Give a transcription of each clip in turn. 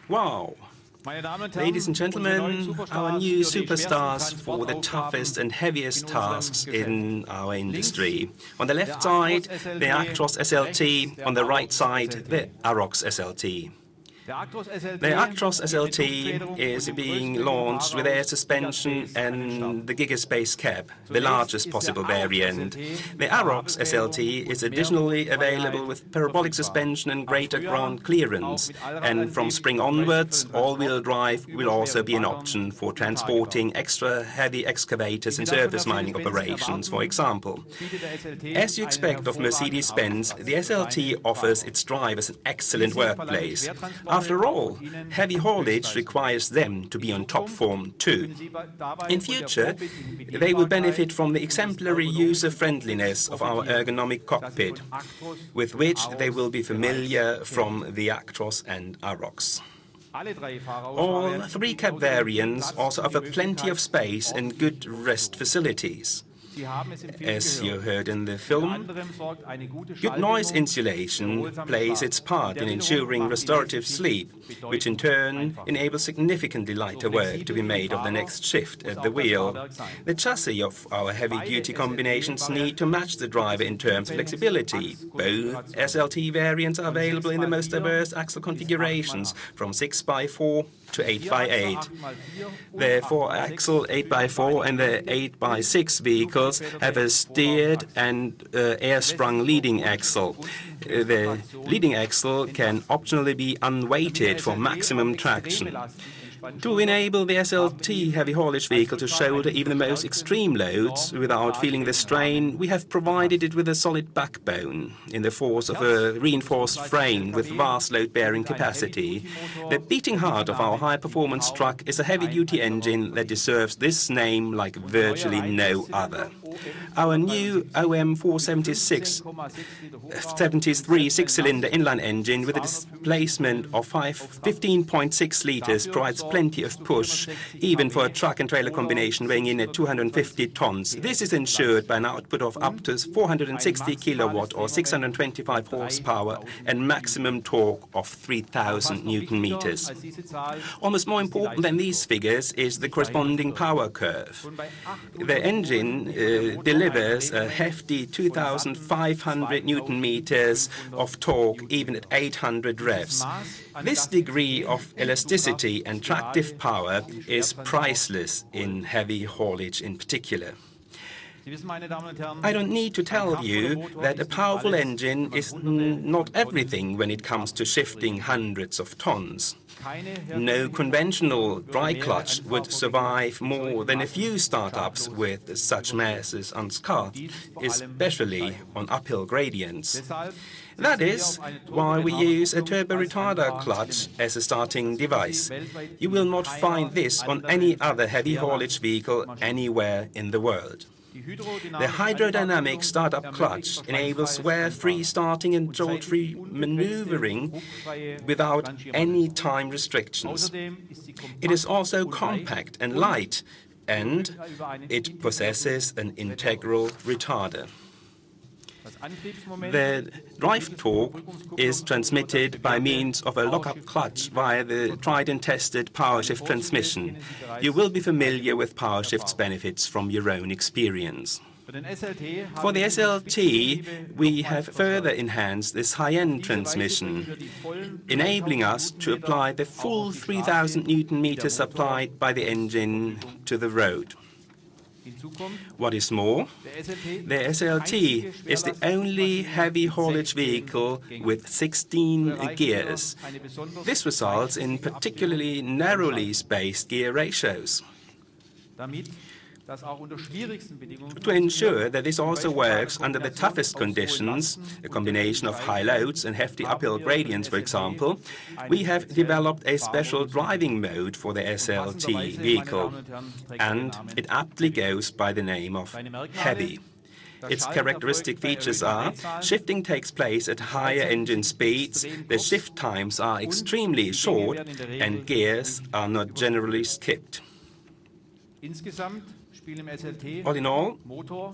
Wow! Ladies and gentlemen, our new superstars for the toughest and heaviest tasks in our industry. On the left side, the Actros SLT, on the right side, the Arocs SLT. The Actros SLT is being launched with air suspension and the Gigaspace cab, the largest possible variant. The Arocs SLT is additionally available with parabolic suspension and greater ground clearance. And from spring onwards, all-wheel drive will also be an option for transporting extra heavy excavators and surface mining operations, for example. As you expect of Mercedes-Benz, the SLT offers its drivers an excellent workplace. After all, heavy haulage requires them to be on top form too. In future, they will benefit from the exemplary user-friendliness of our ergonomic cockpit, with which they will be familiar from the Actros and Arocs. All three cab variants also offer plenty of space and good rest facilities. As you heard in the film, good noise insulation plays its part in ensuring restorative sleep, which in turn enables significantly lighter work to be made of the next shift at the wheel. The chassis of our heavy-duty combinations need to match the driver in terms of flexibility. Both SLT variants are available in the most diverse axle configurations, from 6x4 to 8x8. The 4-axle 8x4 and the 8x6 vehicles have a steered and air-sprung leading axle. The leading axle can optionally be unweighted for maximum traction. To enable the SLT heavy haulage vehicle to shoulder even the most extreme loads without feeling the strain, we have provided it with a solid backbone in the force of a reinforced frame with vast load-bearing capacity. The beating heart of our high-performance truck is a heavy-duty engine that deserves this name like virtually no other. Our new OM 473 six-cylinder inline engine with a displacement of 15.6 liters provides plenty of push, even for a truck and trailer combination weighing in at 250 tons. This is ensured by an output of up to 460 kilowatt or 625 horsepower and maximum torque of 3,000 Newton meters. Almost more important than these figures is the corresponding power curve. The engine delivers a hefty 2,500 Newton meters of torque even at 800 revs. This degree of elasticity and tractive power is priceless in heavy haulage in particular. I don't need to tell you that a powerful engine is not everything when it comes to shifting hundreds of tons. No conventional dry clutch would survive more than a few startups with such masses unscarred, especially on uphill gradients. That is why we use a turbo retarder clutch as a starting device. You will not find this on any other heavy haulage vehicle anywhere in the world. The hydrodynamic startup clutch enables wear-free starting and jolt-free maneuvering without any time restrictions. It is also compact and light, and it possesses an integral retarder. The drive torque is transmitted by means of a lock-up clutch via the tried and tested PowerShift transmission. You will be familiar with PowerShift's benefits from your own experience. For the SLT, we have further enhanced this high-end transmission, enabling us to apply the full 3,000 Newton meters supplied by the engine to the road. What is more, the SLT is the only heavy haulage vehicle with 16 gears. This results in particularly narrowly spaced gear ratios. To ensure that this also works under the toughest conditions, a combination of high loads and hefty uphill gradients, for example, we have developed a special driving mode for the SLT vehicle, and it aptly goes by the name of Heavy. Its characteristic features are: shifting takes place at higher engine speeds, the shift times are extremely short, and gears are not generally skipped. All in all,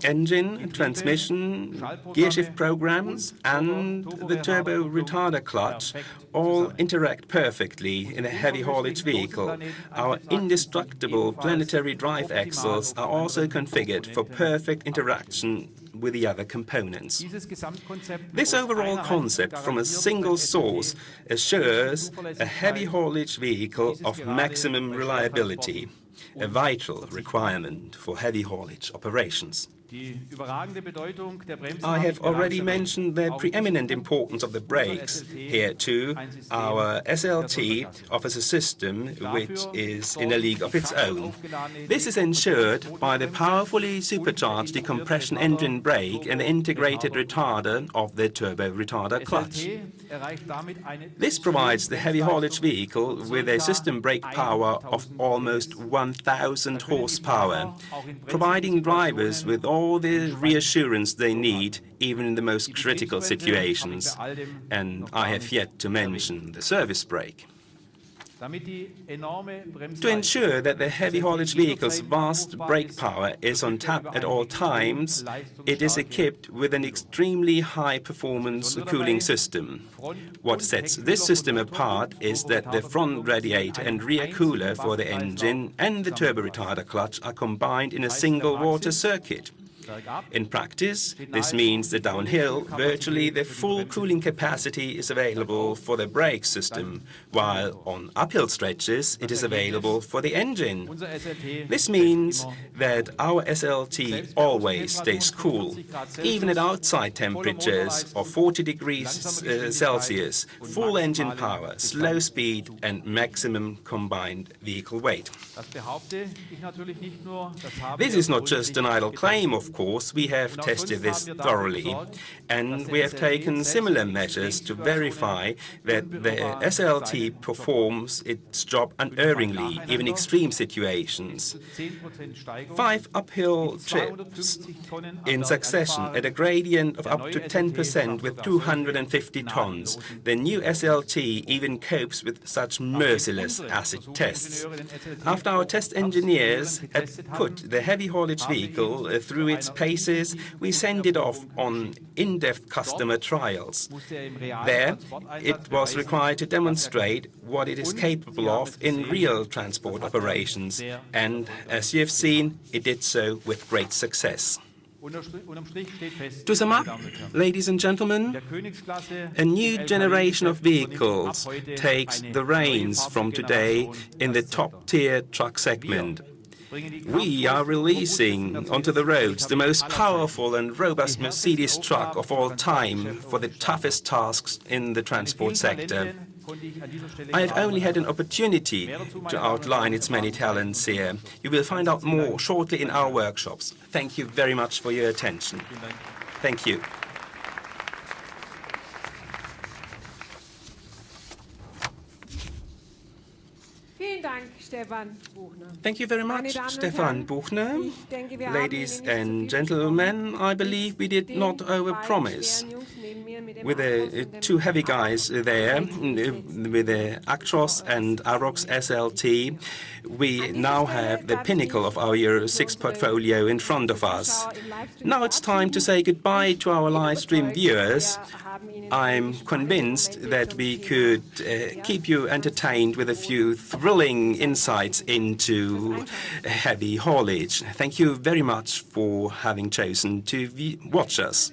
engine, transmission, gearshift programs and the turbo retarder clutch all interact perfectly in a heavy haulage vehicle. Our indestructible planetary drive axles are also configured for perfect interaction with the other components. This overall concept from a single source assures a heavy haulage vehicle of maximum reliability, a vital requirement for heavy haulage operations. I have already mentioned the preeminent importance of the brakes. Here too, our SLT offers a system which is in a league of its own. This is ensured by the powerfully supercharged decompression engine brake and the integrated retarder of the turbo retarder clutch. This provides the heavy haulage vehicle with a system brake power of almost 1,000 horsepower, providing drivers with all the reassurance they need, even in the most critical situations. And I have yet to mention the service brake. To ensure that the heavy haulage vehicle's vast brake power is on tap at all times, it is equipped with an extremely high-performance cooling system. What sets this system apart is that the front radiator and rear cooler for the engine and the turbo retarder clutch are combined in a single water circuit. In practice, this means that downhill, virtually the full cooling capacity is available for the brake system, while on uphill stretches it is available for the engine. This means that our SLT always stays cool, even at outside temperatures of 40 degrees Celsius, full engine power, slow speed and maximum combined vehicle weight. This is not just an idle claim, of course. We have tested this thoroughly, and we have taken similar measures to verify that the SLT performs its job unerringly, even in extreme situations. 5 uphill trips in succession at a gradient of up to 10% with 250 tons. The new SLT even copes with such merciless acid tests. After our test engineers had put the heavy haulage vehicle through its paces, we sent it off on in-depth customer trials. There, it was required to demonstrate what it is capable of in real transport operations, and as you have seen, it did so with great success. To sum up, ladies and gentlemen, a new generation of vehicles takes the reins from today in the top-tier truck segment. We are releasing onto the roads the most powerful and robust Mercedes truck of all time for the toughest tasks in the transport sector. I have only had an opportunity to outline its many talents here. You will find out more shortly in our workshops. Thank you very much for your attention. Thank you. Thank you very much, Stefan Buchner. Ladies and gentlemen, I believe we did not overpromise. With the two heavy guys there, with the Actros and Arocs SLT, we now have the pinnacle of our Euro 6 portfolio in front of us. Now it's time to say goodbye to our live stream viewers. I'm convinced that we could keep you entertained with a few thrilling insights into heavy haulage. Thank you very much for having chosen to watch us.